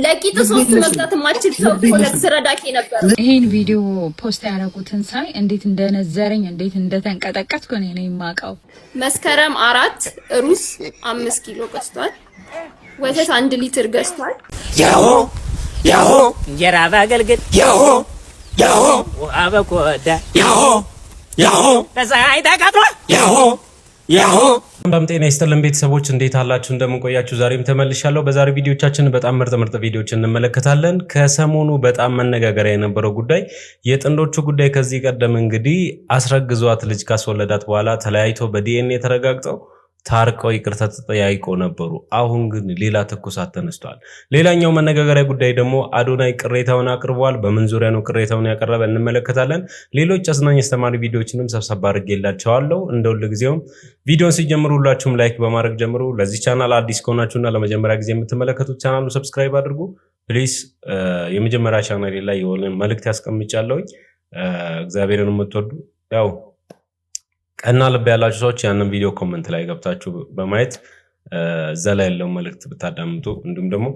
ለቂጥ ሶስት መግዛት ማችል ሰው ኮለክ ስረዳኪ ነበር። ይሄን ቪዲዮ ፖስት ያደረጉትን ሳይ እንዴት እንደነዘረኝ እንዴት እንደተንቀጠቀጥኩ እኔ ነኝ የማውቀው። መስከረም 4 ሩዝ 5 ኪሎ ገዝቷል። ወተት 1 ሊትር ገዝቷል። ያሆ እንጀራ ባገልግል ያሆ አበቆዳ ያሆ ለፀሐይ ተቃጥሏል ያሆ በጣም ጤና ይስጥልን ቤተሰቦች እንዴት አላችሁ? እንደምንቆያችሁ ዛሬም ተመልሻለሁ። በዛሬ ቪዲዮቻችን በጣም ምርጥ ቪዲዮዎች እንመለከታለን። ከሰሞኑ በጣም መነጋገሪያ የነበረው ጉዳይ የጥንዶቹ ጉዳይ ከዚህ ቀደም እንግዲህ አስረግዟት ልጅ ካስወለዳት በኋላ ተለያይቶ በዲኤንኤ ተረጋግጠው ታርቀው ይቅርታ ተጠያይቀው ነበሩ። አሁን ግን ሌላ ትኩሳት ተነስቷል። ሌላኛው መነጋገሪያ ጉዳይ ደግሞ አዶናይ ቅሬታውን አቅርቧል። በምን ዙሪያ ነው ቅሬታውን ያቀረበ እንመለከታለን። ሌሎች አዝናኝ አስተማሪ ቪዲዮዎችንም ሰብሰብ አድርጌላችኋለሁ። እንደሁሉ ጊዜውም ቪዲዮን ሲጀምሩ ሁላችሁም ላይክ በማድረግ ጀምሩ። ለዚህ ቻናል አዲስ ከሆናችሁና ለመጀመሪያ ጊዜ የምትመለከቱት ቻናሉን ሰብስክራይብ አድርጉ ፕሊስ። የመጀመሪያ ቻናሌ ላይ የሆነ መልእክት ያስቀምጫለሁ። እግዚአብሔርን የምትወዱ ያው ቀና ልብ ያላችሁ ሰዎች ያንን ቪዲዮ ኮሜንት ላይ ገብታችሁ በማየት እዛ ላይ ያለው መልእክት ብታዳምጡ እንዲሁም ደግሞ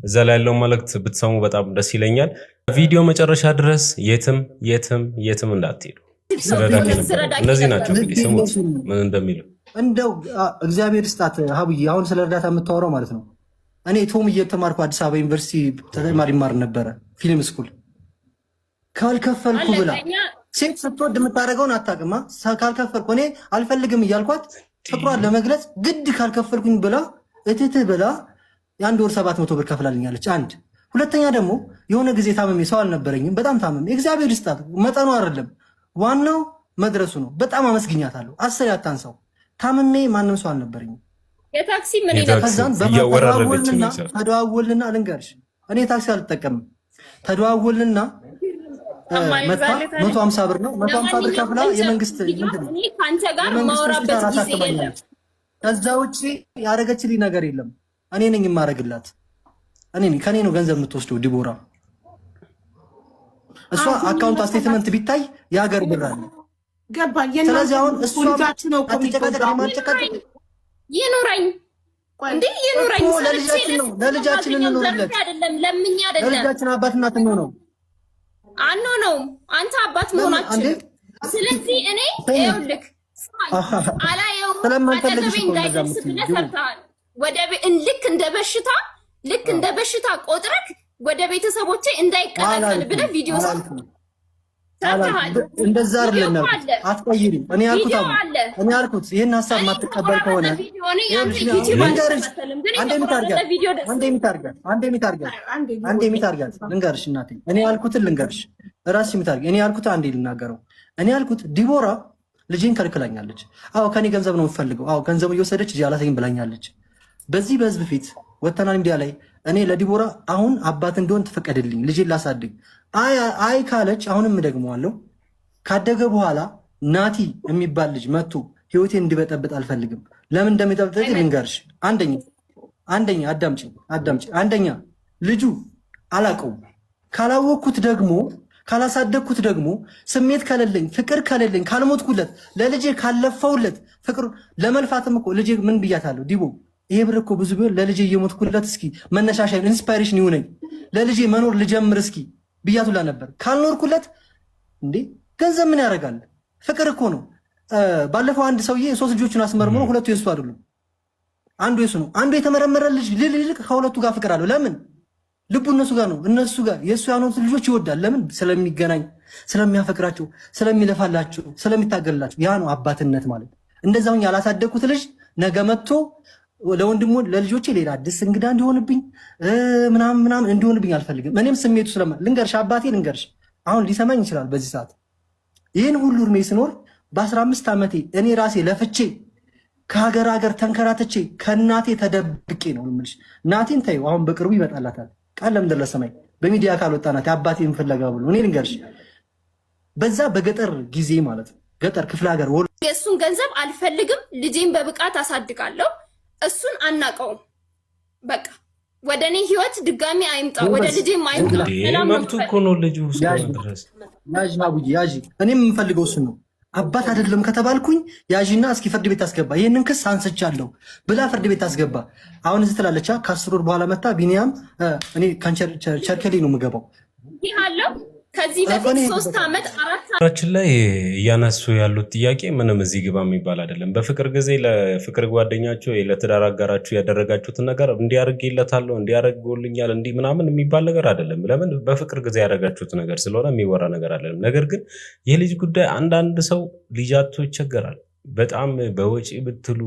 እዛ ላይ ያለው መልእክት ብትሰሙ በጣም ደስ ይለኛል። ቪዲዮ መጨረሻ ድረስ የትም እንዳትሄዱ። እነዚህ ናቸው እንግዲህ ስሙት ምን እንደሚሉ። እንደው እግዚአብሔር ስጣት ሀብዬ፣ አሁን ስለ እርዳታ የምታወራው ማለት ነው። እኔ ቶም እየተማርኩ አዲስ አበባ ዩኒቨርሲቲ ተማሪ ማር ነበረ ፊልም ስኩል ካልከፈልኩ ብላ ሴት ስትወድ የምታደርገውን አታውቅማ። ካልከፈልኩ እኔ አልፈልግም እያልኳት ፍቅሯን ለመግለጽ ግድ ካልከፈልኩኝ ብላ እትትህ ብላ የአንድ ወር 700 ብር ከፍላልኛለች። አንድ ሁለተኛ ደግሞ የሆነ ጊዜ ታመሜ ሰው አልነበረኝም፣ በጣም ታመሜ። እግዚአብሔር ይስጣት፣ መጠኑ አይደለም ዋናው መድረሱ ነው። በጣም አመስግኛታለሁ። 10 ያታንሳው ታመሜ ማንም ሰው አልነበረኝም። የታክሲ ምን ይላል? ከዛን ተደዋወልና ልንገርሽ፣ እኔ ታክሲ አልጠቀምም። ተደዋወልና 150 ብር ነው 150 ብር ከፍላ የመንግስት እኔ ካንተ ጋር ማውራበት ጊዜ የለም። ከዛ ውጪ ያደረገችልኝ ነገር የለም። እኔ ነኝ የማረግላት። ከኔ ነው ገንዘብ የምትወስደው ዲቦራ። እሷ አካውንት ስቴትመንት ቢታይ የሀገር ብር አለ ገባኝ። ስለዚህ አሁን እሷ ይኑረኝ እንዴ ይኑረኝ። ለልጃችን እንኖርለት አይደለም ለምኛ አይደለም ለልጃችን አባት እናት ነው ነው አንተ አባት መሆናችን። ስለዚህ እኔ ይኸውልህ አላየው አጠገቤ እንዳይደርስ ብለህ ሰርተሃል። ልክ እንደ በሽታ ቆጥረክ ወደ ቤተሰቦቼ እንዳይቀላቀል ብለህ ቪዲዮ ሰርተሃል። እንደዛ አይደለም አትቆይሪ። እኔ ያልኩት ይሄን ሐሳብ ማትቀበል ከሆነ አንዴ ሚታርጋት ልንገርሽ እናቴ። እኔ ያልኩትን ልንገርሽ ራስሽ ሚታርጋ። እኔ ያልኩት አንዴ ልናገረው። እኔ ያልኩት ዲቦራ ልጄን ከልክላኛለች። አዎ ከኔ ገንዘብ ነው የምፈልገው። አዎ ገንዘብ እየወሰደች እዚህ አላተኝ ብላኛለች። በህዝብ ፊት ወተና ሚዲያ ላይ እኔ ለዲቦራ አሁን አባት እንደሆን ተፈቀደልኝ ልጄን ላሳድግ አይ ካለች አሁንም እደግመዋለሁ። ካደገ በኋላ ናቲ የሚባል ልጅ መጥቶ ህይወቴን እንዲበጠብጥ አልፈልግም። ለምን እንደሚጠብጥ ልንገርሽ። አንደኛ አዳምጪ። አንደኛ ልጁ አላውቀውም። ካላወቅኩት ደግሞ ካላሳደግኩት ደግሞ ስሜት ከሌለኝ ፍቅር ከሌለኝ ካልሞትኩለት ለልጄ ካለፈውለት ፍቅር ለመልፋትም እኮ ልጄ ምን ብያታለሁ? ዲቦ ይሄ ብር እኮ ብዙ ቢሆን ለልጄ እየሞትኩለት እስኪ መነሻሻ ኢንስፓይሬሽን ይሁነኝ ለልጄ መኖር ልጀምር እስኪ ብያቱላ ነበር። ካልኖርኩለት እንዴ ገንዘብ ምን ያደርጋል? ፍቅር እኮ ነው። ባለፈው አንድ ሰውዬ 3 ልጆቹን አስመርምሮ 2 የሱ አይደሉም፣ አንዱ የሱ ነው። አንዱ የተመረመረ ልጅ ልልቅ ከሁለቱ ጋር ፍቅር አለው። ለምን? ልቡ እነሱ ጋር ነው። እነሱ ጋር የሱ ያሉት ልጆች ይወዳል። ለምን? ስለሚገናኝ፣ ስለሚያፈቅራቸው፣ ስለሚለፋላቸው፣ ስለሚታገልላቸው። ያ ነው አባትነት ማለት። እንደዛው ያላሳደግኩት ልጅ ነገ መጥቶ ለወንድሙ ለልጆቼ ሌላ አዲስ እንግዳ እንዲሆንብኝ ምናምን እንዲሆንብኝ አልፈልግም። እኔም ስሜቱ ልንገርሽ አባቴ ልንገርሽ፣ አሁን ሊሰማኝ ይችላል በዚህ ሰዓት። ይህን ሁሉ እድሜ ስኖር በ15 ዓመቴ እኔ ራሴ ለፍቼ ከሀገር ተንከራትቼ ከእናቴ ተደብቄ ነው የምልሽ። እናቴን ተይው፣ አሁን በቅርቡ ይመጣላታል ቃል ለምድር ለሰማይ በሚዲያ ካልወጣናት አባቴን ፍለጋ ብሎ እኔ ልንገርሽ፣ በዛ በገጠር ጊዜ ማለት ነው ገጠር ክፍለ ሀገር የእሱን ገንዘብ አልፈልግም፣ ልጄን በብቃት አሳድጋለሁ። እሱን አናቀውም። በቃ ወደ እኔ ህይወት ድጋሚ አይምጣ፣ ወደ ልጄም አይምጣ። መብቱ እኮ ነው ልጁ እስከሆነ ድረስ። ያዥ እኔም የምፈልገው እሱን ነው። አባት አይደለም ከተባልኩኝ ያዥና እስኪ ፍርድ ቤት አስገባ፣ ይህንን ክስ አንስቻለሁ ብላ ፍርድ ቤት አስገባ። አሁን እዚህ ትላለች። ከ10 ወር በኋላ መታ ቢኒያም እኔ ቸርከሌ ነው የምገባው ይሃለው ከዚህ በፊት 3 ዓመት 4 ራችን ላይ እያነሱ ያሉት ጥያቄ ምንም እዚህ ግባ የሚባል አይደለም። በፍቅር ጊዜ ለፍቅር ጓደኛችሁ ለትዳር አጋራችሁ ያደረጋችሁትን ነገር እንዲያርግለታለሁ እንዲያርግልኛል እንዲ ምናምን የሚባል ነገር አይደለም። ለምን በፍቅር ጊዜ ያደረጋችሁት ነገር ስለሆነ የሚወራ ነገር አይደለም። ነገር ግን የልጅ ጉዳይ አንዳንድ ሰው ልጃቶ ይቸገራል። በጣም በወጪ ብትሉ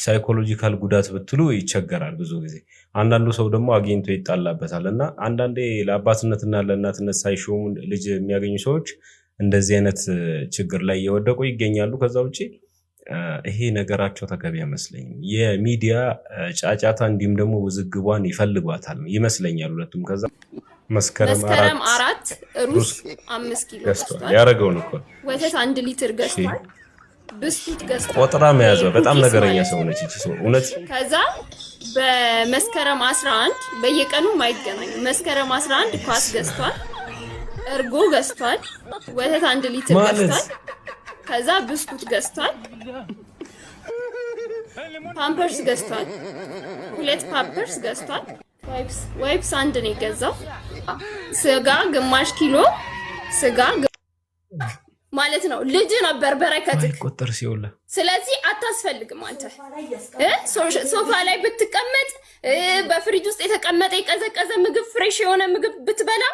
ሳይኮሎጂካል ጉዳት ብትሉ ይቸገራል ብዙ ጊዜ። አንዳንዱ ሰው ደግሞ አግኝቶ ይጣላበታል እና አንዳንዴ ለአባትነትና ለእናትነት ሳይሾሙ ልጅ የሚያገኙ ሰዎች እንደዚህ አይነት ችግር ላይ እየወደቁ ይገኛሉ። ከዛ ውጭ ይሄ ነገራቸው ተገቢ አይመስለኝም። የሚዲያ ጫጫታ እንዲሁም ደግሞ ውዝግቧን ይፈልጓታል ይመስለኛል ሁለቱም። ከዛ መስከረም 4 ሩዝ 5 ኪሎ ገዝቷል። ያረገውን እኮ ወተት 1 ሊትር ገዝቷል። ብስኩት ገዝቷል። ቆጥራ መያዘው በጣም ነገረኛ ሰው ነች እቺ ሰው እውነት። ከዛ በመስከረም 11 በየቀኑ ማይገናኝ መስከረም 11 ኳስ ገዝቷል፣ እርጎ ገዝቷል፣ ወተት 1 ሊትር ገዝቷል። ከዛ ብስኩት ገዝቷል፣ ፓምፐርስ ገዝቷል፣ 2 ፓምፐርስ ገዝቷል፣ ዋይፕስ 1 ነው የገዛው። ስጋ ግማሽ ኪሎ ስጋ ማለት ነው። ልጅ ነበር በረከትክ ቁጥር ሲውል። ስለዚህ አታስፈልግም አንተ ሶፋ ላይ ብትቀመጥ በፍሪጅ ውስጥ የተቀመጠ የቀዘቀዘ ምግብ ፍሬሽ የሆነ ምግብ ብትበላ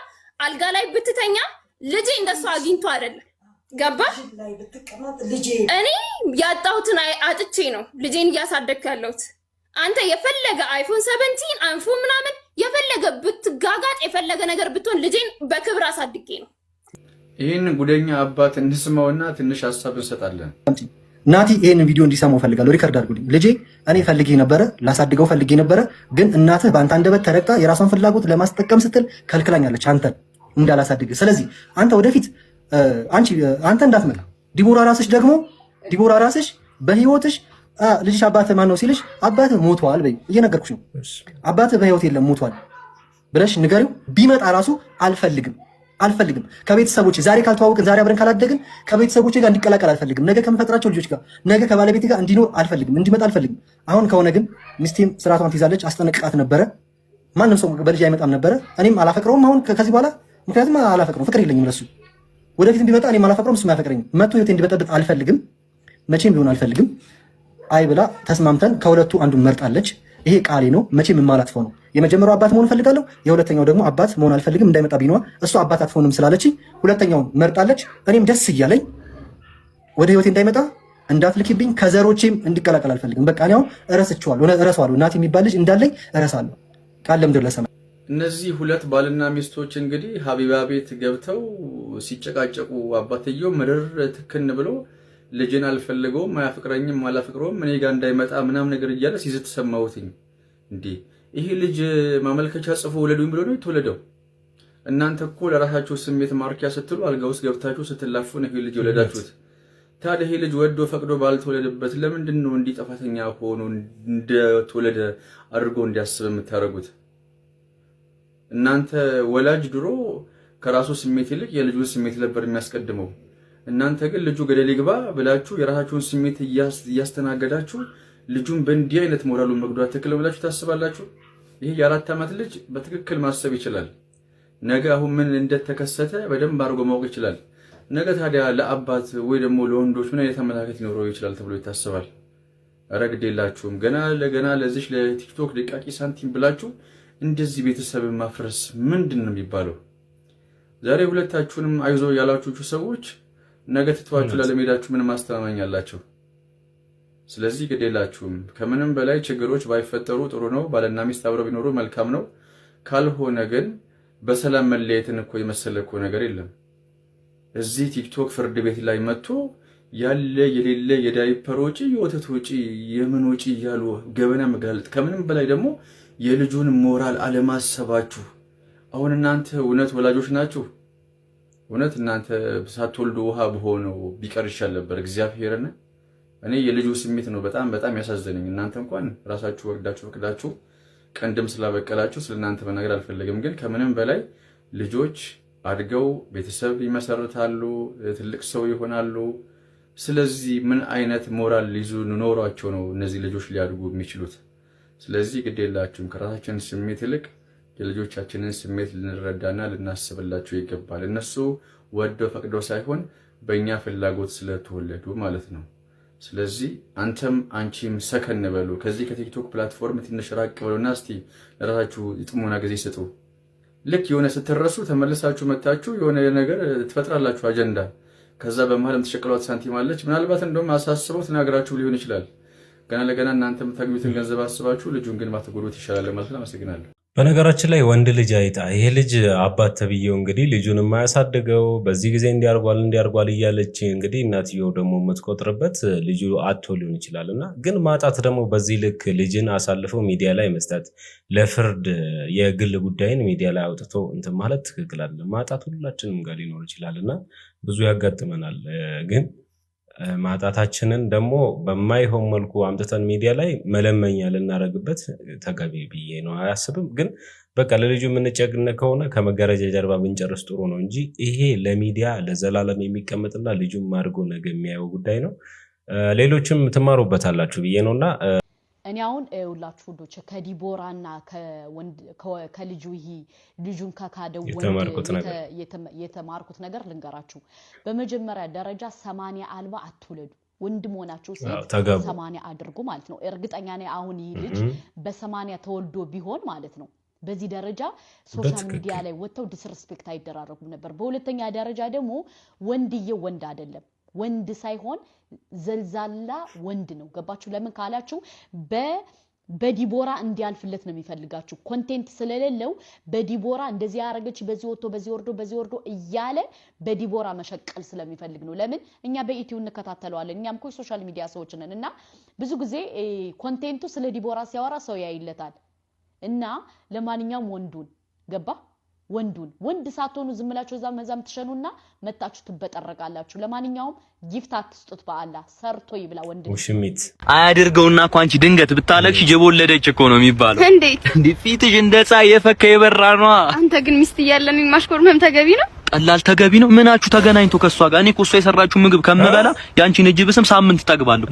አልጋ ላይ ብትተኛ ልጅ እንደሱ አግኝቶ አይደለም። ገባ? እኔ ያጣሁትን አጥቼ ነው ልጄን እያሳደግኩ ያለሁት። አንተ የፈለገ አይፎን 17 አይፎን ምናምን የፈለገ ብትጋጋጥ የፈለገ ነገር ብትሆን ልጄን በክብር አሳድጌ ነው። ይህን ጉደኛ አባት እንስማውና ትንሽ ሀሳብ እንሰጣለን። ናቲ ይህንን ቪዲዮ እንዲሰማው ፈልጋለሁ። ሪከርድ አድርጉልኝ። ልጄ እኔ ፈልጌ ነበረ፣ ላሳድገው ፈልጌ ነበረ፣ ግን እናትህ በአንተ አንደበት ተረግጣ የራሷን ፍላጎት ለማስጠቀም ስትል ከልክላኛለች አንተን እንዳላሳድግ። ስለዚህ አንተ ወደፊት አንተ እንዳትመጣ። ዲቦራ ራስሽ በህይወትሽ ልጅሽ አባትህ ማን ነው ሲልሽ አባትህ ሞቷል በይ። እየነገርኩሽ ነው። አባትህ በህይወት የለም ሞቷል ብለሽ ንገሪው። ቢመጣ ራሱ አልፈልግም ከቤተሰቦች ዛሬ ካልተዋወቅን ዛሬ አብረን ካላደግን ከቤተሰቦች ጋር እንዲቀላቀል አልፈልግም። ነገ ከምፈጥራቸው ልጆች ጋር ነገ ከባለቤቴ ጋር እንዲኖር አልፈልግም፣ እንዲመጣ አልፈልግም። አሁን ከሆነ ግን ሚስቴም ስርዓቷን ትይዛለች። አስጠነቅቃት ነበረ። ማንም ሰው በልጅ አይመጣም ነበረ። እኔም አላፈቅረውም አሁን ከዚህ በኋላ ምክንያቱም አላፈቅረውም፣ ፍቅር የለኝም ለሱ። ወደፊትም ቢመጣ እኔም አላፈቅረውም፣ እሱም አያፈቅረኝም። መጥቶ ህይወቴ እንዲበጠብጥ አልፈልግም፣ መቼም ቢሆን አልፈልግም። አይ ብላ ተስማምተን ከሁለቱ አንዱን መርጣለች። ይሄ ቃሌ ነው፣ መቼም የማላጥፈው ነው። የመጀመሪያው አባት መሆን ፈልጋለሁ፣ የሁለተኛው ደግሞ አባት መሆን አልፈልግም። እንዳይመጣ ቢነዋ እሷ አባት አትሆንም ስላለች ሁለተኛውን መርጣለች። እኔም ደስ እያለኝ ወደ ህይወቴ እንዳይመጣ እንዳትልኪብኝ፣ ከዘሮቼም እንዲቀላቀል አልፈልግም። በቃ እኔ አሁን እረሳዋለሁ። እናቴ የሚባል ልጅ እንዳለኝ እረሳለሁ። ቃል ለምድር ለሰማይ። እነዚህ ሁለት ባልና ሚስቶች እንግዲህ ሀቢባ ቤት ገብተው ሲጨቃጨቁ አባትየው ምርር ትክን ብሎ ልጅን አልፈልገውም፣ አያፍቅረኝም፣ አላፍቅረውም እኔ ጋር እንዳይመጣ ምናምን ነገር እያለ ሲዝት ሰማሁትኝ። እንዴ ይሄ ልጅ ማመልከቻ ጽፎ ወለዱኝ ብሎ ነው የተወለደው? እናንተ እኮ ለራሳችሁ ስሜት ማርኪያ ስትሉ አልጋ ውስጥ ገብታችሁ ስትላፉ ነው ይሄ ልጅ ወለዳችሁት። ታዲያ ይሄ ልጅ ወዶ ፈቅዶ ባልተወለደበት ለምንድን ነው እንዲህ ጥፋተኛ ሆኖ እንደተወለደ አድርጎ እንዲያስብ የምታደርጉት? እናንተ ወላጅ ድሮ ከራሱ ስሜት ይልቅ የልጁን ስሜት ነበር የሚያስቀድመው። እናንተ ግን ልጁ ገደል ይግባ ብላችሁ የራሳችሁን ስሜት እያስተናገዳችሁ ልጁን በእንዲህ አይነት ሞራሉን መጉዳት ትክክል ብላችሁ ታስባላችሁ? ይሄ የ4 ዓመት ልጅ በትክክል ማሰብ ይችላል። ነገ አሁን ምን እንደተከሰተ በደንብ አድርጎ ማወቅ ይችላል። ነገ ታዲያ ለአባት ወይ ደግሞ ለወንዶች ምን አይነት አመለካከት ሊኖረው ይችላል ተብሎ ይታሰባል? ረግዴላችሁም ገና ለዚህ ለቲክቶክ ደቃቂ ሳንቲም ብላችሁ እንደዚህ ቤተሰብን ማፍረስ ምንድን ነው የሚባለው? ዛሬ ሁለታችሁንም አይዞ ያላችሁ ሰዎች ነገ ትተዋችሁ ላለመሄዳችሁ ምን ማስተማመኛ አላችሁ? ስለዚህ ግዴላችሁም። ከምንም በላይ ችግሮች ባይፈጠሩ ጥሩ ነው። ባልና ሚስት አብረው ቢኖሩ መልካም ነው። ካልሆነ ግን በሰላም መለየትን እኮ የመሰለ እኮ ነገር የለም። እዚህ ቲክቶክ ፍርድ ቤት ላይ መጥቶ ያለ የሌለ የዳይፐር ወጪ፣ የወተት ወጪ፣ የምን ወጪ እያሉ ገበና መጋለጥ፣ ከምንም በላይ ደግሞ የልጁን ሞራል አለማሰባችሁ። አሁን እናንተ እውነት ወላጆች ናችሁ? እውነት እናንተ ሳትወልዱ ውሃ በሆነው ቢቀር ይሻል ነበር። እግዚአብሔርን እኔ የልጁ ስሜት ነው በጣም ያሳዘነኝ። እናንተ እንኳን ራሳችሁ ወርዳችሁ ፈቅዳችሁ ቀንድም ስላበቀላችሁ ስለናንተ መናገር አልፈለግም። ግን ከምንም በላይ ልጆች አድገው ቤተሰብ ይመሰርታሉ፣ ትልቅ ሰው ይሆናሉ። ስለዚህ ምን አይነት ሞራል ይዙ ኖሯቸው ነው እነዚህ ልጆች ሊያድጉ የሚችሉት? ስለዚህ ግድ የላችሁም ከራሳችን ስሜት ይልቅ የልጆቻችንን ስሜት ልንረዳና ልናስብላቸው ይገባል። እነሱ ወደው ፈቅደው ሳይሆን በእኛ ፍላጎት ስለተወለዱ ማለት ነው። ስለዚህ አንተም አንቺም ሰከን በሉ። ከዚህ ከቲክቶክ ፕላትፎርም ትንሽ ራቅ በሉና እስቲ ለራሳችሁ ጥሞና ጊዜ ስጡ። ልክ የሆነ ስትረሱ ተመልሳችሁ መታችሁ የሆነ ነገር ትፈጥራላችሁ አጀንዳ። ከዛ በመሃል የምትሸቅሏት ሳንቲም አለች። ምናልባት እንደውም አሳስበው ተናግራችሁ ሊሆን ይችላል። ገና ለገና እናንተ የምታገኙትን ገንዘብ አስባችሁ ልጁን ግን ባትጎዱት ይሻላል ማለት ነው። አመሰግናለሁ። በነገራችን ላይ ወንድ ልጅ አይጣ ይሄ ልጅ አባት ተብዬው እንግዲህ ልጁን የማያሳድገው በዚህ ጊዜ እንዲያርጓል እያለች እንግዲህ እናትየው ደግሞ የምትቆጥርበት ልጁ አቶ ሊሆን ይችላል። እና ግን ማጣት ደግሞ በዚህ ልክ ልጅን አሳልፈው ሚዲያ ላይ መስጠት ለፍርድ የግል ጉዳይን ሚዲያ ላይ አውጥቶ እንትን ማለት ትክክል አይደለም። ማጣት ሁላችንም ጋር ሊኖር ይችላል እና ብዙ ያጋጥመናል። ግን ማጣታችንን ደግሞ በማይሆን መልኩ አምጥተን ሚዲያ ላይ መለመኛ ልናደርግበት ተገቢ ብዬ ነው አያስብም። ግን በቃ ለልጁ የምንጨግነ ከሆነ ከመጋረጃ ጀርባ ብንጨርስ ጥሩ ነው እንጂ ይሄ ለሚዲያ ለዘላለም የሚቀመጥና ልጁን ማድርጎ ነገ የሚያየው ጉዳይ ነው። ሌሎችም ትማሩበታላችሁ ብዬ ነውና እኔ አሁን ሁላችሁ ወንዶች ከዲቦራና ከልጁ ይሄ ልጁን ከካደው የተማርኩት ነገር ልንገራችሁ። በመጀመሪያ ደረጃ 80 አልባ አትውለዱ። ወንድ መሆናችሁ ሴት 80 አድርጉ ማለት ነው። እርግጠኛ ነኝ አሁን ይሄ ልጅ በ80 ተወልዶ ቢሆን ማለት ነው በዚህ ደረጃ ሶሻል ሚዲያ ላይ ወጥተው ዲስሪስፔክት አይደራረጉም ነበር። በሁለተኛ ደረጃ ደግሞ ወንድዬው ወንድ አይደለም፣ ወንድ ሳይሆን ዘልዛላ ወንድ ነው። ገባችሁ? ለምን ካላችሁ በዲቦራ እንዲያልፍለት ነው የሚፈልጋችሁ። ኮንቴንት ስለሌለው በዲቦራ እንደዚህ ያረጋች በዚህ ወጥቶ በዚህ ወርዶ እያለ በዲቦራ መሸቀል ስለሚፈልግ ነው። ለምን እኛ በኢቲዩ እንከታተለዋለን። እኛም እኮ ሶሻል ሚዲያ ሰዎች ነን እና ብዙ ጊዜ ኮንቴንቱ ስለ ዲቦራ ሲያወራ ሰው ያይለታል። እና ለማንኛውም ወንዱን ገባ ወንድ ሳትሆኑ ዝም ብላችሁ መዛም ትሸኑና መጣችሁ ትበጠረቃላችሁ። ለማንኛውም ጊፍት አትስጡት። በአላህ ሰርቶ ይብላ ወንድ ውሽሚት አያድርገውና እኮ አንቺ ድንገት ብታለቅሽ ጀቦለደች እኮ ነው የሚባለው። እንዴ ፊትሽ እንደ ፀሐይ የፈካ የበራ ነው። አንተ ግን ሚስት እያለን ማሽኮርመም ተገቢ ነው? ቀላል ተገቢ ነው። ምናችሁ ተገናኝቶ ከሷ ጋር እኔ እኮ እሷ የሰራችሁ ምግብ ከምበላ ያንቺን እጅ ብስም ሳምንት ተግባለሁ።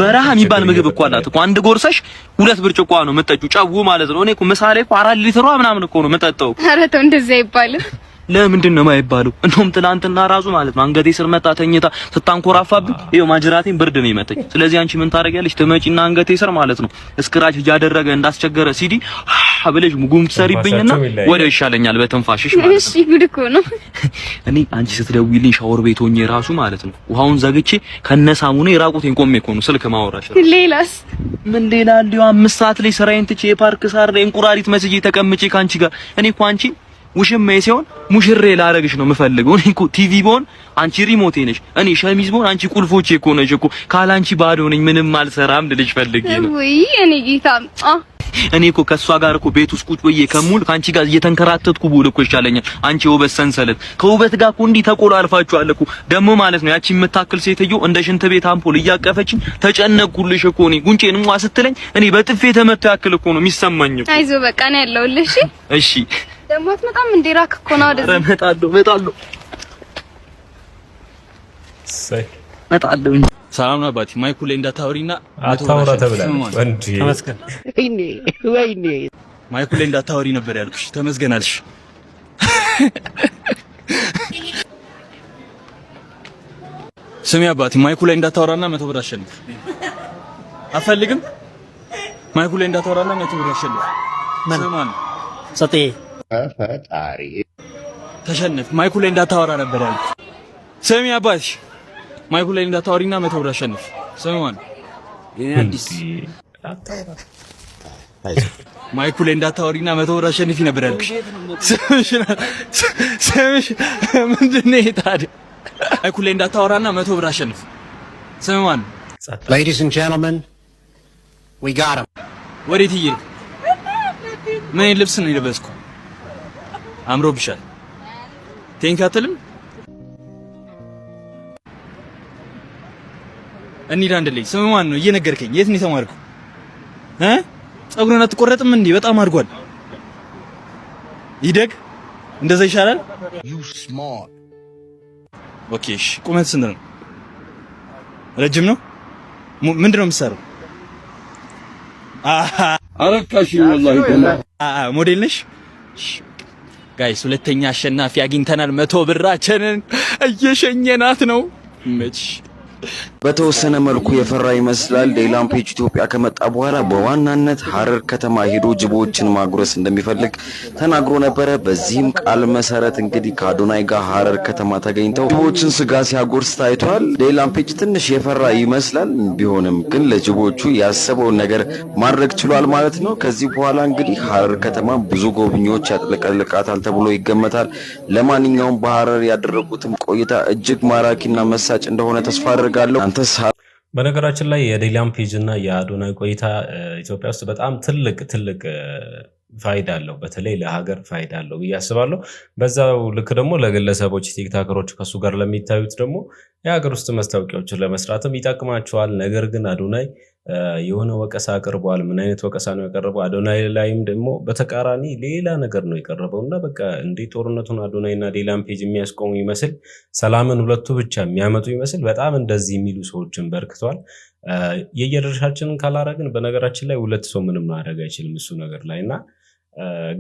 በረሃ የሚባል ምግብ እኮ አላት እኮ አንድ ጎርሰሽ 2 ብርጭቆ ነው መጠጪው ጫው ማለት ነው። እኔ እኮ ምሳሌ እኮ 4 ሊትሯ ምናምን እኮ ነው መጠጣው። ኧረ ተው እንደዛ አይባልም። ለምንድን ነው የማይባለው? እንደውም ትናንትና ራሱ ማለት ነው አንገቴ ስር መጣ ተኝታ ስታንኮራፋብኝ ይኸው ማጅራቴን ብርድ ነው የመተኝ። ስለዚህ አንቺ ምን ታረጊያለሽ? ትመጪና አንገቴ ስር ማለት ነው እስክራች እያደረገ እንዳስቸገረ ሲዲ ብለሽ ሙጉም ትሰሪብኝና ወደ ይሻለኛል በትንፋሽሽ ማለት ነው። እሺ ጉድ እኮ ነው። እኔ አንቺ ስትደውይልኝ ሻወር ቤት ሆኜ ራሱ ማለት ነው ውሃውን ዘግቼ ከነሳሙኔ ራቁቴን ቆሜ እኮ ነው ስልክ ማወራሽ። ሌላስ ምን ሌላ አለው? 5 ሰዓት ላይ ስራዬን ትቼ የፓርክ ሳር ላይ እንቁራሪት መስዬ ተቀምጬ ካንቺ ጋር እኔ እኮ አንቺ ውሽማዬ ሲሆን ሙሽሬ ላረግሽ ነው የምፈልገው። እኔ እኮ ቲቪ ቦን አንቺ ሪሞቴ ነሽ፣ እኔ ሸሚዝ ቦን አንቺ ቁልፎቼ እኮ ነሽ እኮ። ካላንቺ ባዶ ነኝ ምንም አልሰራም ልልሽ ፈልጌ ነው። ወይ እኔ ጌታ እኔ እኮ ከሷ ጋር እኮ ቤት ውስጥ ቁጭ ብዬ ከሙል ካንቺ ጋር እየተንከራተትኩ ብውል እኮ ይሻለኛል። አንቺ ውበት ሰንሰለት ከውበት ጋር እኮ እንዲህ ተቆላልፋችኋል እኮ ደግሞ ማለት ነው። ያቺ የምታክል ሴትዮ እንደ ሽንት ቤት አምፖል እያቀፈችኝ ተጨነቅኩልሽ እኮ እኔ ጉንጬን ሟ ስትለኝ እኔ በጥፌ ተመታው ያክል እኮ ነው የሚሰማኝ። አይዞህ በቃ ነው ያለውልሽ። እሺ ደግሞ አትመጣም እንዴ? ራክ እኮ ነው ወደዚህ። እመጣለሁ ሰላም ነው አባቴ። ማይኩ ላይ እንዳታወሪና አታውራ ተብሏል። ወንድ ተመስገን። ወይኔ ማይኩ ላይ እንዳታወሪ ነበር ያልኩሽ። ተመስገን አልሽ። ስሚ አባቴ ማይኩ ላይ እንዳታወራና 100 ብር አሸንፍ። አፈልግም ማይኩ ላይ እንዳታወራና 100 ብር አሸንፍ። ማን ሰጤ ፈጣሪ ተሸነፍ። ማይኩ ላይ እንዳታወራ ነበር ያልኩሽ። ስሚ አባቴ ማይኩ ላይ እንዳታወሪና 100 ብር አሸንፍ። ሰማን አዲስ ማይኩ ላይ እንዳታወሪና 100 ብር አሸንፊ ነበር ያልኩሽ። ስምሽ ምንድን ነው ታዲያ? ማይኩ ላይ እንዳታወራና 100 ብር አሸንፍ። ሰማን Ladies and gentlemen, we got him. ወዴት ይሄድ? ምን ልብስ ነው የለበስኩ? አምሮብሻል። ቴንክ አትልም? እንሂድ አንድ ላይ። ስም ማን ነው እየነገርከኝ? የት ነው የተማርከው? ፀጉርን አትቆረጥም እንዴ? በጣም አድጓል። ይደግ እንደዛ ይሻላል። ኦኬ እሺ። ቁመት ስንት ነው? ረጅም ነው? ምንድነው የምትሰራው? አረካሽ ወላሂ ሞዴል ነሽ? ጋይስ ሁለተኛ አሸናፊ አግኝተናል። 100 ብራችንን እየሸኘናት ነው። በተወሰነ መልኩ የፈራ ይመስላል። ሌላም ፔጅ ኢትዮጵያ ከመጣ በኋላ በዋናነት ሐረር ከተማ ሄዶ ጅቦችን ማጉረስ እንደሚፈልግ ተናግሮ ነበረ። በዚህም ቃል መሰረት እንግዲህ ከአዶናይ ጋር ሐረር ከተማ ተገኝተው ጅቦችን ስጋ ሲያጎርስ ታይቷል። ሌላም ፔጅ ትንሽ የፈራ ይመስላል። ቢሆንም ግን ለጅቦቹ ያሰበውን ነገር ማድረግ ችሏል ማለት ነው። ከዚህ በኋላ እንግዲህ ሐረር ከተማ ብዙ ጎብኚዎች ያጥለቀልቃታል ተብሎ ይገመታል። ለማንኛውም በሐረር ያደረጉትም ቆይታ እጅግ ማራኪና መሳጭ እንደሆነ ተስፋ አድርጋለሁ። በነገራችን ላይ የዴላም ፔጅ እና የአዶናይ ቆይታ ኢትዮጵያ ውስጥ በጣም ትልቅ ፋይዳ አለው። በተለይ ለሀገር ፋይዳ አለው ብዬ አስባለሁ። በዛው ልክ ደግሞ ለግለሰቦች ቲክታከሮች ከሱ ጋር ለሚታዩት ደግሞ የሀገር ውስጥ መስታወቂያዎችን ለመስራትም ይጠቅማቸዋል። ነገር ግን አዶናይ የሆነ ወቀሳ አቅርቧል። ምን አይነት ወቀሳ ነው ያቀረበው? አዶናይ ላይም ደግሞ በተቃራኒ ሌላ ነገር ነው የቀረበውና በቃ እንዴ ጦርነቱን አዶናይና ዴላም ፔጅ የሚያስቆሙ ይመስል ሰላምን ሁለቱ ብቻ የሚያመጡ ይመስል በጣም እንደዚህ የሚሉ ሰዎችን በርክቷል። የየድርሻችንን ካላረግን በነገራችን ላይ ሁለት ሰው ምንም ማድረግ አይችልም እሱ ነገር ላይና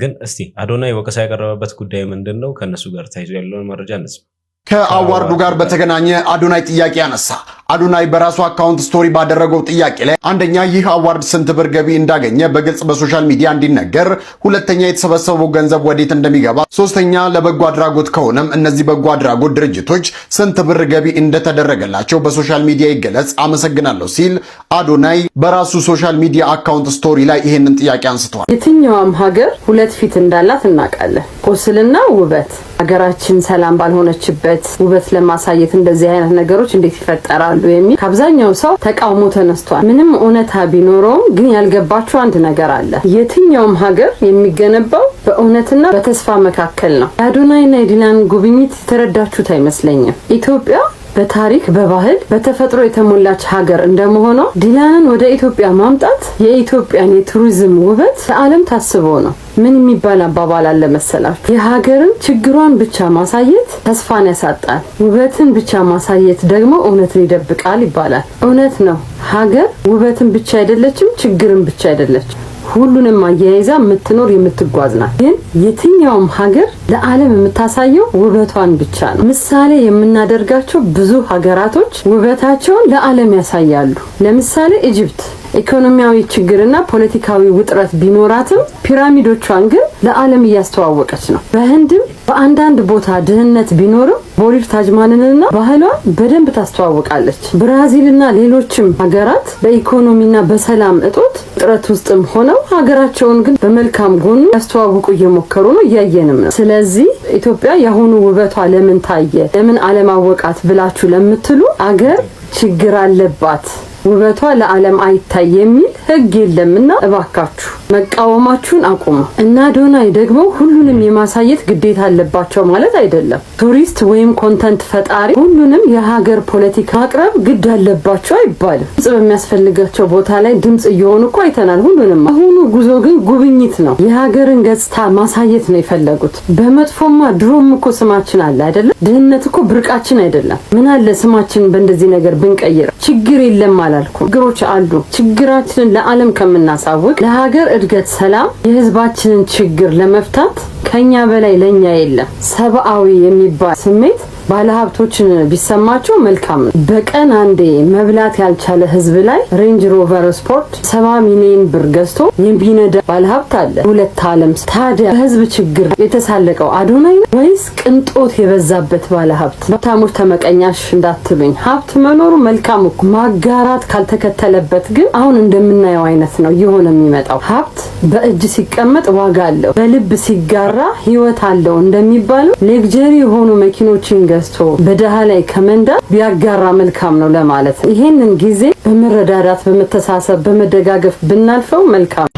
ግን እስቲ አዶናይ ወቀሳ ያቀረበበት ጉዳይ ምንድነው? ከነሱ ጋር ተያይዞ ያለውን መረጃ እንስማ። ከአዋርዱ ጋር በተገናኘ አዶናይ ጥያቄ ያነሳ። አዶናይ በራሱ አካውንት ስቶሪ ባደረገው ጥያቄ ላይ አንደኛ ይህ አዋርድ ስንት ብር ገቢ እንዳገኘ በግልጽ በሶሻል ሚዲያ እንዲነገር፣ ሁለተኛ የተሰበሰበው ገንዘብ ወዴት እንደሚገባ፣ ሶስተኛ ለበጎ አድራጎት ከሆነም እነዚህ በጎ አድራጎት ድርጅቶች ስንት ብር ገቢ እንደተደረገላቸው በሶሻል ሚዲያ ይገለጽ፣ አመሰግናለሁ ሲል አዶናይ በራሱ ሶሻል ሚዲያ አካውንት ስቶሪ ላይ ይሄንን ጥያቄ አንስቷል። የትኛውም ሀገር ሁለት ፊት እንዳላት እናውቃለን። ቁስልና ውበት። ሀገራችን ሰላም ባልሆነችበት ውበት ለማሳየት እንደዚህ አይነት ነገሮች እንዴት ይፈጠራሉ የሚል ከአብዛኛው ሰው ተቃውሞ ተነስቷል። ምንም እውነታ ቢኖረውም ግን ያልገባቸው አንድ ነገር አለ። የትኛውም ሀገር የሚገነባው በእውነትና በተስፋ መካከል ነው። የአዶናይና የዲላን ጉብኝት የተረዳችሁት አይመስለኝም። ኢትዮጵያ በታሪክ በባህል በተፈጥሮ የተሞላች ሀገር እንደመሆኗ ዲላንን ወደ ኢትዮጵያ ማምጣት የኢትዮጵያን የቱሪዝም ውበት ለዓለም ታስቦ ነው። ምን የሚባል አባባል አለ መሰላችሁ? የሀገርን ችግሯን ብቻ ማሳየት ተስፋን ያሳጣል፣ ውበትን ብቻ ማሳየት ደግሞ እውነትን ይደብቃል ይባላል። እውነት ነው። ሀገር ውበትን ብቻ አይደለችም፣ ችግርን ብቻ አይደለችም። ሁሉንም አያይዛ የምትኖር የምትጓዝ ናት። ግን የትኛውም ሀገር ለዓለም የምታሳየው ውበቷን ብቻ ነው። ምሳሌ የምናደርጋቸው ብዙ ሀገራቶች ውበታቸውን ለዓለም ያሳያሉ። ለምሳሌ ኢጅፕት ኢኮኖሚያዊ ችግርና ፖለቲካዊ ውጥረት ቢኖራትም ፒራሚዶቿን ግን ለዓለም እያስተዋወቀች ነው። በህንድም በአንዳንድ ቦታ ድህነት ቢኖርም ቦሊድ ታጅማንንና ባህሏን በደንብ ታስተዋውቃለች። ብራዚልና ሌሎችም ሀገራት በኢኮኖሚና በሰላም እጦት ውጥረት ውስጥም ሆነው ሀገራቸውን ግን በመልካም ጎኑ ያስተዋውቁ እየሞከሩ ነው፣ እያየንም ነው። ስለዚህ ኢትዮጵያ የአሁኑ ውበቷ ለምን ታየ፣ ለምን ዓለም አወቃት ብላችሁ ለምትሉ አገር ችግር አለባት፣ ውበቷ ለዓለም አይታይ የሚል ህግ የለምና እባካችሁ መቃወማችሁን አቁሙ። እና አዶናይ ደግሞ ሁሉንም የማሳየት ግዴታ አለባቸው ማለት አይደለም። ቱሪስት ወይም ኮንተንት ፈጣሪ ሁሉንም የሀገር ፖለቲካ ማቅረብ ግድ አለባቸው አይባልም። ድምጽ በሚያስፈልጋቸው ቦታ ላይ ድምጽ እየሆኑ እኮ አይተናል ሁሉንም። አሁኑ ጉዞ ግን ጉብኝት ነው። የሀገርን ገጽታ ማሳየት ነው የፈለጉት። በመጥፎማ ድሮም እኮ ስማችን አለ አይደለም? ድህነት እኮ ብርቃችን አይደለም። ምን አለ ስማችን በእንደዚህ ነገር ብንቀይር? ችግር የለም አላልኩም። ችግሮች አሉ። ችግራችንን ለዓለም ከምናሳውቅ ለሀገር እድገት፣ ሰላም፣ የህዝባችንን ችግር ለመፍታት ከኛ በላይ ለኛ የለም። ሰብአዊ የሚባል ስሜት ባለሀብቶችን ቢሰማቸው መልካም ነው። በቀን አንዴ መብላት ያልቻለ ህዝብ ላይ ሬንጅ ሮቨር ስፖርት 70 ሚሊዮን ብር ገዝቶ የሚነዳ ባለሀብት አለ። ሁለት ዓለም። ታዲያ በህዝብ ችግር የተሳለቀው አዶናይ ነው ወይስ ቅንጦት የበዛበት ባለሀብት? ሀብታሞች ተመቀኛሽ እንዳትሉኝ። ሀብት መኖሩ መልካም እኮ፣ ማጋራት ካልተከተለበት ግን አሁን እንደምናየው አይነት ነው እየሆነ የሚመጣው። ሀብት በእጅ ሲቀመጥ ዋጋ አለው፣ በልብ ሲጋራ ህይወት አለው እንደሚባለው ሌግጀሪ የሆኑ መኪኖችን ገዝቶ በደሃ ላይ ከመንዳ ቢያጋራ መልካም ነው ለማለት። ይሄንን ጊዜ በመረዳዳት በመተሳሰብ በመደጋገፍ ብናልፈው መልካም።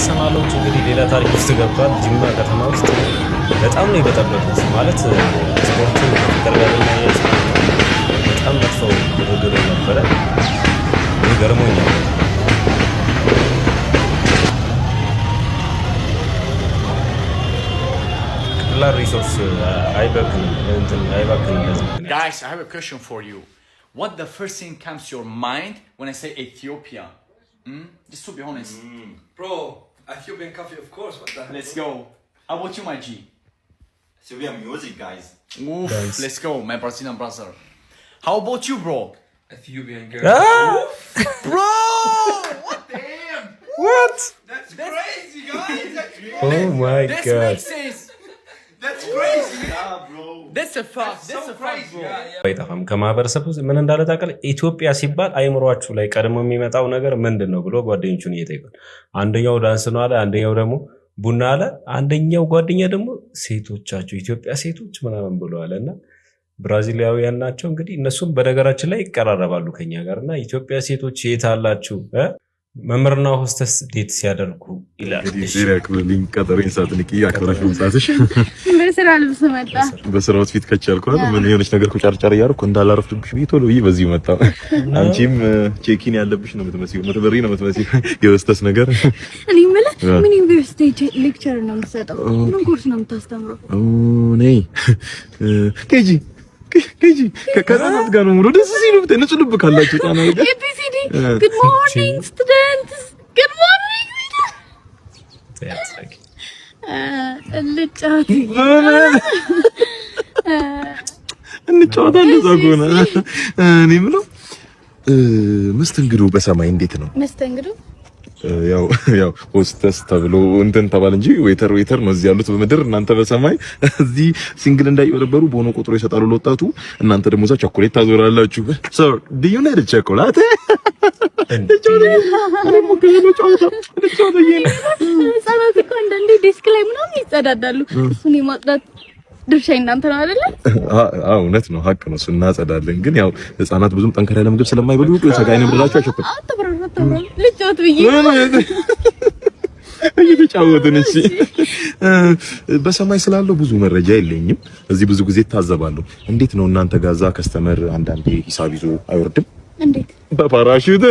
ሰማሎች እንግዲህ ሌላ ታሪክ ውስጥ ገብቷል። ጅማ ከተማ ውስጥ በጣም ነው የበጠበጡት። ማለት ስፖርቱ ተቀርጋለና በጣም መጥፎ ግርግር ነበረ። ገርሞኛል። ቀላል ሪሶርስ አይበክንም እንደዚህ። Guys, I have a question for you. What the first thing comes to your mind when I say Ethiopia? Just to be honest. Bro, Ethiopian coffee, of course. What the hell? Let's go. How about you, my G? Ethiopian music, guys. Oof, nice. Let's go, my Brazilian brother. How about you, bro? Ethiopian girl. Bro! What the hell? What? That's crazy, guys. That's crazy. Oh my This god. makes sense. That's crazy. Yeah, bro. That's a fact. That's so a fact, crazy. bro. Yeah. አይጠፋም ከማህበረሰቡ ምን እንዳለ ታውቃለህ? ኢትዮጵያ ሲባል አይምሯችሁ ላይ ቀድሞ የሚመጣው ነገር ምንድነው ብሎ ጓደኞቹን እየጠየቁት፣ አንደኛው ዳንስ ነው አለ፣ አንደኛው ደግሞ ቡና አለ፣ አንደኛው ጓደኛ ደግሞ ሴቶቻችሁ ኢትዮጵያ ሴቶች ምናምን ብሎ አለና ብራዚላውያን ናቸው እንግዲህ እነሱም በነገራችን ላይ ይቀራረባሉ ከኛ ጋርና ኢትዮጵያ ሴቶች የት አላችሁ መምርና ሆስተስ ዴት ሲያደርጉ ይላል። ሊንክ ቀጠሮኝ ሳትንቂ አከራሽ ወጣሽ በስራ ልብስ መጣ። በስራው ፊት ከቻልኩ ነው ምን የሆነች ነገር ቁጫርጫር እያደረኩ እንዳላረፍድብሽ ብዬ ቶሎ ብዬ በዚህ መጣ። አንቺም ቼኪን ያለብሽ ነው የምትመስዪው፣ ምትበሪ ነው የምትመስዪው የወስተስ ነገር። እኔ ማለት ምን ዩኒቨርሲቲ ሌክቸር ነው የምትሰጠው? ምን ኮርስ ነው የምታስተምረው? ነይ ኬጂ ከካናት ጋር ነው ሙሉ ደስ ሲሉ ንጹህ ልብ ካላችሁ ጣና ጋር ABCD good morning students good morning እንጫወታለን እዛ ከሆነ እኔ የምለው መስተንግዶ በሰማይ እንዴት ነው መስተንግዶ? ያው ሆስተስ ተብሎ እንትን ተባለ እንጂ ዌተር ነው እዚህ ያሉት በምድር እናንተ በሰማይ እዚህ ሲንግል እንዳይወረበሩ ቦኖ ቁጥሩ ይሰጣሉ ለወጣቱ እናንተ ደግሞ እዛ ቸኮሌት ታዞራላችሁ so do you need a chocolate ህጻናት እኮ አንዳንዴ ዴስክ ላይ ምናምን ይጸዳዳሉ እሱን የማጽዳት ድርሻ እናንተ ነው አይደለ? አዎ እውነት ነው ሀቅ ነው እሱ እናጸዳለን ግን ያው ህጻናት ብዙም ጠንከር ያለ ምግብ ስለማይበሉ ሰጋይነ ብላችሁ አይሸፈም ልጫወት ብዬ እየተጫወትን እሺ በሰማይ ስላለው ብዙ መረጃ የለኝም እዚህ ብዙ ጊዜ ታዘባለሁ እንዴት ነው እናንተ ጋዛ ከስተመር አንዳንዴ ሂሳብ ይዞ አይወርድም እንዴት በፓራሹት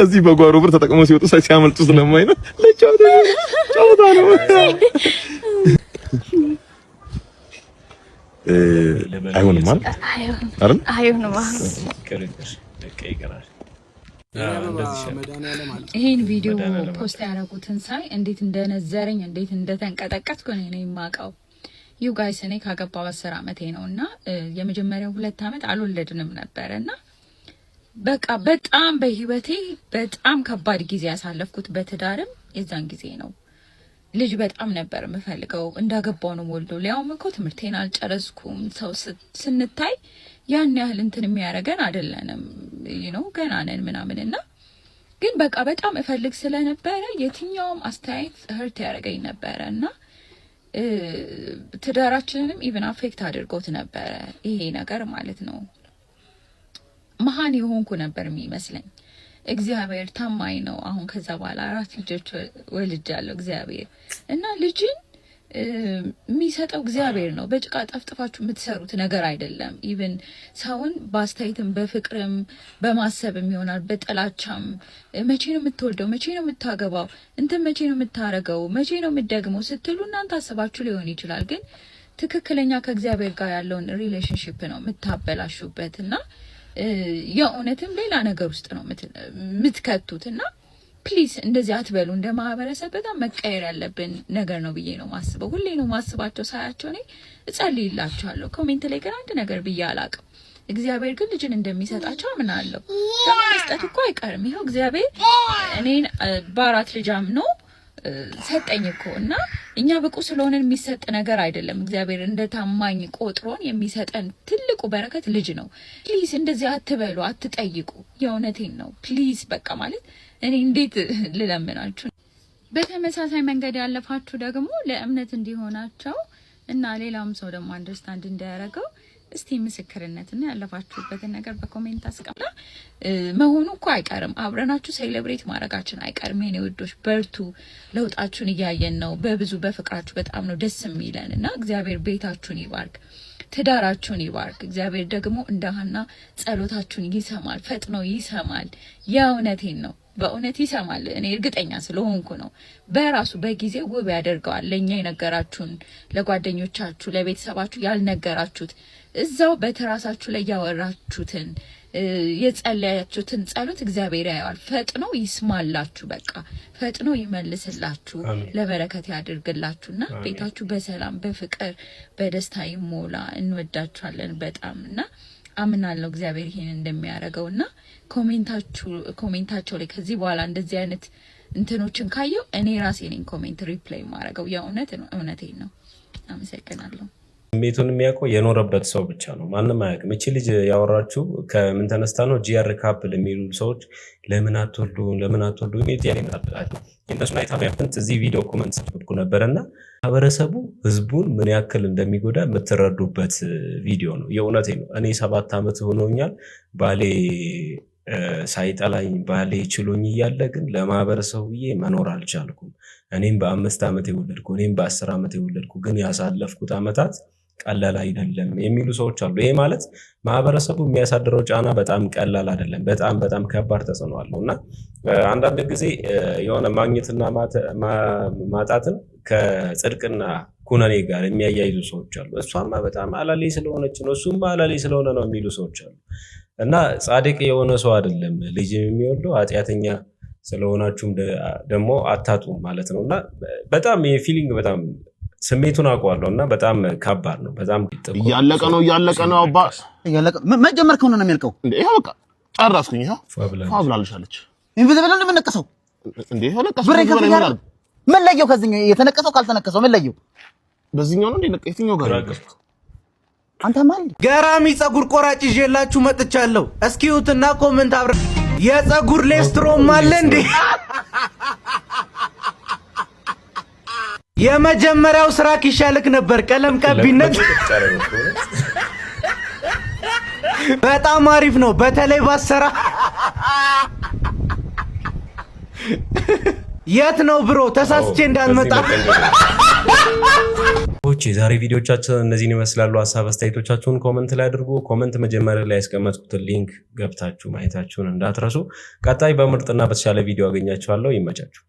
እዚህ በጓሮ ብር ተጠቅመው ሲወጡ ሲያመልጡ ስለማይ ነው ለጫወታ ነው አይሆንም ማለት አይሆንም ይሄን ቪዲዮ ፖስት ያደረጉትን ሳይ እንዴት እንደነዘረኝ እንዴት እንደተንቀጠቀጥኩ ነው የማውቀው። ዩ ጋይስ እኔ ካገባው 10 ዓመቴ ነውና የመጀመሪያው 2 ዓመት አልወለድንም ነበርና በቃ በጣም በህይወቴ በጣም ከባድ ጊዜ ያሳለፍኩት በትዳርም የዛን ጊዜ ነው። ልጅ በጣም ነበር የምፈልገው እንዳገባው ነው ወልዶ ሊያውም እኮ ትምህርቴን አልጨረስኩም። ሰው ስንታይ ያን ያህል እንትን የሚያረጋን አይደለንም ገና ነን ምናምንና ግን በቃ በጣም እፈልግ ስለነበረ የትኛውም አስተያየት ህርት ያረጋኝ ነበርና ትዳራችንንም ኢቭን አፌክት አድርጎት ነበር ይሄ ነገር ማለት ነው። መሃን የሆንኩ ነበር የሚመስለኝ። እግዚአብሔር ታማኝ ነው። አሁን ከዛ በኋላ 4 ልጆች ወልጃለሁ እግዚአብሔር እና ልጅን የሚሰጠው እግዚአብሔር ነው። በጭቃ ጠፍጥፋችሁ የምትሰሩት ነገር አይደለም። ኢቭን ሰውን በአስተያየትም በፍቅርም በማሰብም ይሆናል በጥላቻም መቼ ነው የምትወልደው፣ መቼ ነው የምታገባው፣ እንትን መቼ ነው የምታረገው፣ መቼ ነው የምትደግመው ስትሉ እናንተ አስባችሁ ሊሆን ይችላል። ግን ትክክለኛ ከእግዚአብሔር ጋር ያለውን ሪሌሽንሺፕ ነው የምታበላሹበትና የእውነትም ሌላ ነገር ውስጥ ነው የምትከቱትና ፕሊዝ እንደዚህ አትበሉ። እንደ ማህበረሰብ በጣም መቀየር ያለብን ነገር ነው ብዬ ነው ማስበው። ሁሌ ነው ማስባቸው ሳያቸው እኔ እጸልይላቸዋለሁ። ኮሜንት ላይ ግን አንድ ነገር ብዬ አላቅም። እግዚአብሔር ግን ልጅን እንደሚሰጣቸው አምናለሁ። ደግሞ መስጠት እኮ አይቀርም። ይኸው እግዚአብሔር እኔን በ4 ልጅ አምኖ ሰጠኝ እኮ እና እኛ ብቁ ስለሆነን የሚሰጥ ነገር አይደለም። እግዚአብሔር እንደ ታማኝ ቆጥሮን የሚሰጠን ትልቁ በረከት ልጅ ነው። ፕሊዝ እንደዚህ አትበሉ፣ አትጠይቁ። የእውነቴን ነው ፕሊዝ። በቃ ማለት እኔ እንዴት ልለምናችሁ። በተመሳሳይ መንገድ ያለፋችሁ ደግሞ ለእምነት እንዲሆናቸው እና ሌላም ሰው ደግሞ አንደርስታንድ እንዲያደርገው እስቲ ምስክርነትና ያለፋችሁበትን ነገር በኮሜንት አስቀምጣ። መሆኑ እኮ አይቀርም። አብረናችሁ ሴሌብሬት ማድረጋችን አይቀርም። የኔ ውዶች በርቱ። ለውጣችሁን እያየን ነው። በብዙ በፍቅራችሁ በጣም ነው ደስ የሚለን እና እግዚአብሔር ቤታችሁን ይባርክ፣ ትዳራችሁን ይባርክ። እግዚአብሔር ደግሞ እንደ ሀና ጸሎታችሁን ይሰማል፣ ፈጥኖ ይሰማል። የእውነቴን ነው። በእውነት ይሰማል። እኔ እርግጠኛ ስለሆንኩ ነው። በራሱ በጊዜ ውብ ያደርገዋል። ለኛ የነገራችሁን ለጓደኞቻችሁ ለቤተሰባችሁ ያልነገራችሁት እዛው በተራሳችሁ ላይ ያወራችሁትን የጸለያችሁትን ጸሎት እግዚአብሔር ያያል። ፈጥኖ ይስማላችሁ። በቃ ፈጥኖ ይመልስላችሁ፣ ለበረከት ያድርግላችሁና ቤታችሁ በሰላም በፍቅር በደስታ ይሞላ። እንወዳችኋለን በጣምና አምናለሁ እግዚአብሔር ይሄን እንደሚያደርገውና ኮሜንታቸው ላይ ከዚህ በኋላ እንደዚህ አይነት እንትኖችን ካየው እኔ ራሴ ነኝ ኮሜንት ሪፕላይ ማድረገው። እውነቴን ነው። አመሰግናለሁ። ስሜቱን የሚያውቀው የኖረበት ሰው ብቻ ነው። ማንም አያውቅም። እቺ ልጅ ያወራችሁ ከምን ተነስታ ነው? ጂአር ካፕል የሚሉ ሰዎች ለምን አትወልዱ የሚል ጥያቄ አላቸው። እነሱን አይታ ያንተ እዚህ ቪዲዮ ኮሜንት ጽፎልኩ ነበርና ማህበረሰቡ ህዝቡን ምን ያክል እንደሚጎዳ የምትረዱበት ቪዲዮ ነው። የእውነቴ ነው። እኔ 7 ዓመት ሆኖኛል ባሌ ሳይጠላኝ ባሌ ችሎኝ እያለ ግን ለማህበረሰቡ መኖር አልቻልኩም። እኔም በ5 ዓመት የወለድኩ እኔም በ10 ዓመት የወለድኩ ግን ያሳለፍኩት ዓመታት ቀላል አይደለም የሚሉ ሰዎች አሉ። ይሄ ማለት ማህበረሰቡ የሚያሳድረው ጫና በጣም ቀላል አይደለም። በጣም ከባድ ተጽዕኖ አለውና አንዳንድ ጊዜ የሆነ ማግኘትና ማጣትን ከጽድቅና ኩነኔ ጋር የሚያያይዙ ሰዎች አሉ። እሷማ በጣም አላሌ ስለሆነች ነው እሱማ አላሌ ስለሆነ ነው የሚሉ ሰዎች አሉ። እና ጻድቅ የሆነ ሰው አይደለም ልጅ የሚወልደው ኃጢአተኛ ስለሆናችሁም ደግሞ አታጡም ማለት ነውና በጣም የፊሊንግ በጣም ስሜቱን አውቀዋለሁ እና በጣም ከባድ ነው። በጣም እያለቀ ነው አባ እያለቀ መጀመር ከሆነ ነው የሚልቀው እንዴ? ይሄ በቃ ጨረስኩኝ። ይሄ ፋብላልሻለች ኢንቪዚብል ነው የምነቀሰው እንዴ? ይሄ ነቀሰው ምን ለየው? ከዚህኛው የተነቀሰው ካልተነቀሰው ምን ለየው? በዚህኛው ነው እንዴ ነቀ? የትኛው ጋር ነቀስኩት? አንተ ማን ገራሚ ጸጉር ቆራጭ ይዤላችሁ መጥቻለሁ። እስኪዩትና ኮሜንት አብረ የጸጉር ሌስትሮም አለ እንዴ? የመጀመሪያው ስራ ይሻልክ ነበር ቀለም ቀቢነት። በጣም አሪፍ ነው። በተለይ ባሰራ የት ነው ብሮ ተሳስቼ እንዳልመጣ። ዛሬ ቪዲዮቻችን እነዚህን ይመስላሉ። ሀሳብ አስተያየቶቻችሁን ኮሜንት ላይ አድርጉ። ኮሜንት መጀመሪያ ላይ ያስቀመጥኩትን ሊንክ ገብታችሁ ማየታችሁን እንዳትረሱ። ቀጣይ በምርጥና በተሻለ ቪዲዮ አገኛችኋለሁ። ይመቻችሁ።